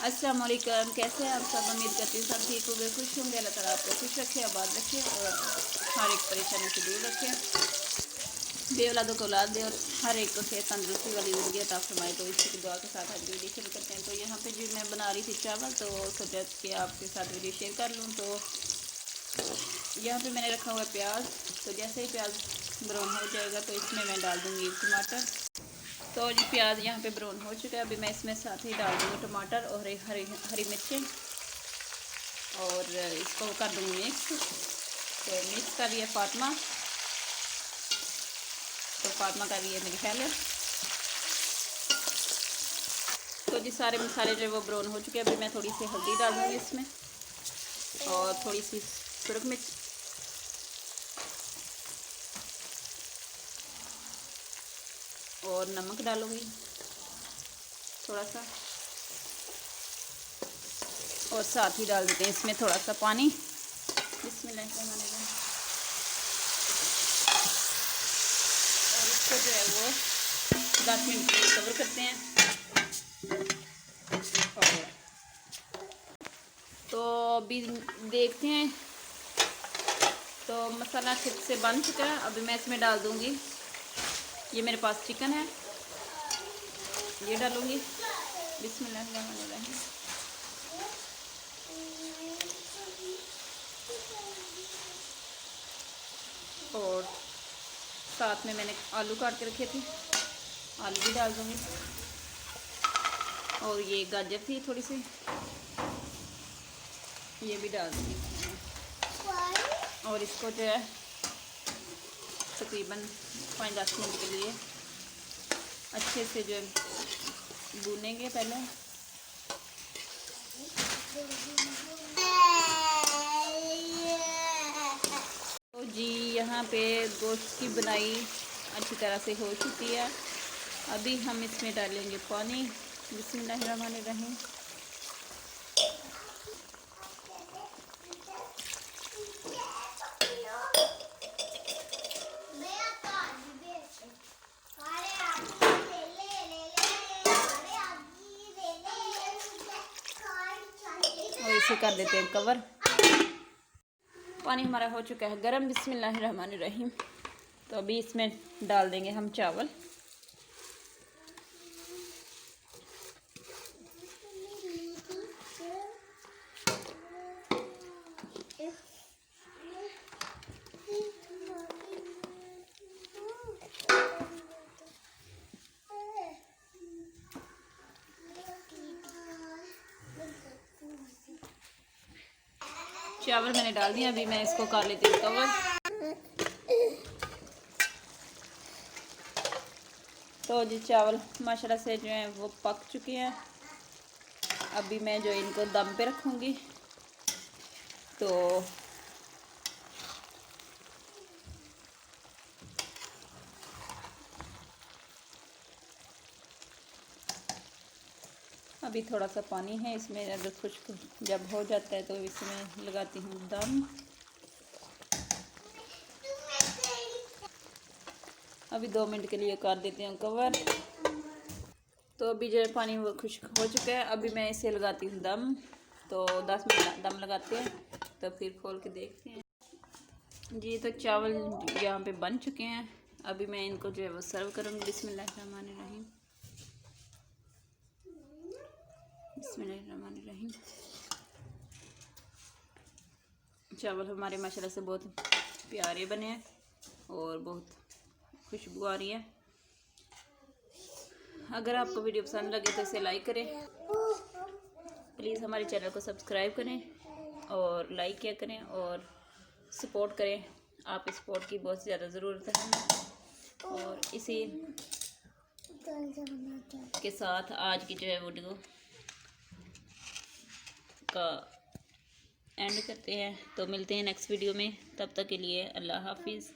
अस्सलाम वालेकुम, कैसे हैं आप सब। उम्मीद करती हूँ सब ठीक होंगे, खुश होंगे। अल्लाह ताला आपको खुश रखे, आबाद रखे और हर एक परेशानी से दूर रखे, बे औलादों को औलाद दे और हर एक को सेहत तंदरुस्ती वाली ज़िंदगी अता फरमाए। तो इसी की दुआ के साथ आज वीडियो शुरू करते हैं। तो यहाँ पे जी मैं बना रही थी चावल, तो सोचा कि आपके साथ वीडियो शेयर कर लूँ। तो यहाँ पे मैंने रखा हुआ है प्याज। तो जैसे ही प्याज ब्राउन हो जाएगा तो इसमें मैं डाल दूँगी टमाटर। तो जी प्याज यहाँ पे ब्राउन हो चुका है। अभी मैं इसमें साथ ही डाल दूँगी टमाटर और हरी मिर्चें और इसको कर दूँगी मिक्स। तो मिक्स कर रही है फातिमा, तो फातिमा कर रही है मेरी पहले। तो जी सारे मसाले जो है वो ब्राउन हो चुके हैं। अभी मैं थोड़ी सी हल्दी डाल दूँगी इसमें और थोड़ी सी सुरख मिर्च और नमक डालूँगी थोड़ा सा, और साथ ही डाल देते हैं इसमें थोड़ा सा पानी। बिस्मिल्लाहिर्रहमानिर्रहीम। और इसको जो है वो 10 मिनट के लिए कवर करते हैं। और तो अभी देखते हैं, तो मसाला अच्छे से बन चुका है। अभी मैं इसमें डाल दूँगी, ये मेरे पास चिकन है, ये डालूँगी। बिस्मिल्लाहिर्रहमानिर्रहीम। और साथ में मैंने आलू काट के रखे थे, आलू भी डाल दूँगी। और ये गाजर थी थोड़ी सी, ये भी डाल दूँगी। और इसको जो है तकरीबन 5-10 मिनट के लिए अच्छे से जो है भूनेंगे पहले। तो जी यहाँ पे गोश्त की बनाई अच्छी तरह से हो चुकी है। अभी हम इसमें डालेंगे पानी। बिस्मिल्लाहिर्रहमानिर्रहीम। और इसे कर देते हैं कवर। पानी हमारा हो चुका है गरम। बिस्मिल्लाहिर्रहमानिर्रहीम। तो अभी इसमें डाल देंगे हम चावल। चावल मैंने डाल दिया। अभी मैं इसको कर लेती हूँ कवर। तो जी चावल माशाल्लाह से जो है वो पक चुके हैं। अभी मैं जो इनको दम पे रखूँगी। तो अभी थोड़ा सा पानी है इसमें, अगर खुश्क जब हो जाता है तो इसमें लगाती हूँ दम। अभी 2 मिनट के लिए कर देते हैं कवर। तो अभी जो है पानी वो खुश्क हो चुका है। अभी मैं इसे लगाती हूँ दम। तो 10 मिनट दम लगाते हैं, तो फिर खोल के देखते हैं। जी तो चावल यहाँ पे बन चुके हैं। अभी मैं इनको जो है वो सर्व करूँगी। बिस्मिल्लाहिर्रहमानिर्रहीम। बिस्मिल्लाहिर्रहमानिर्रहीम। चावल हमारे माशाल्लाह से बहुत प्यारे बने हैं और बहुत खुशबू आ रही है। अगर आपको वीडियो पसंद लगे तो इसे लाइक करें, प्लीज़ हमारे चैनल को सब्सक्राइब करें और लाइक किया करें और सपोर्ट करें। आपकी सपोर्ट की बहुत ज़्यादा ज़रूरत है हमें। और इसी के साथ आज की जो है वीडियो का एंड करते हैं। तो मिलते हैं नेक्स्ट वीडियो में, तब तक के लिए अल्लाह हाफिज़।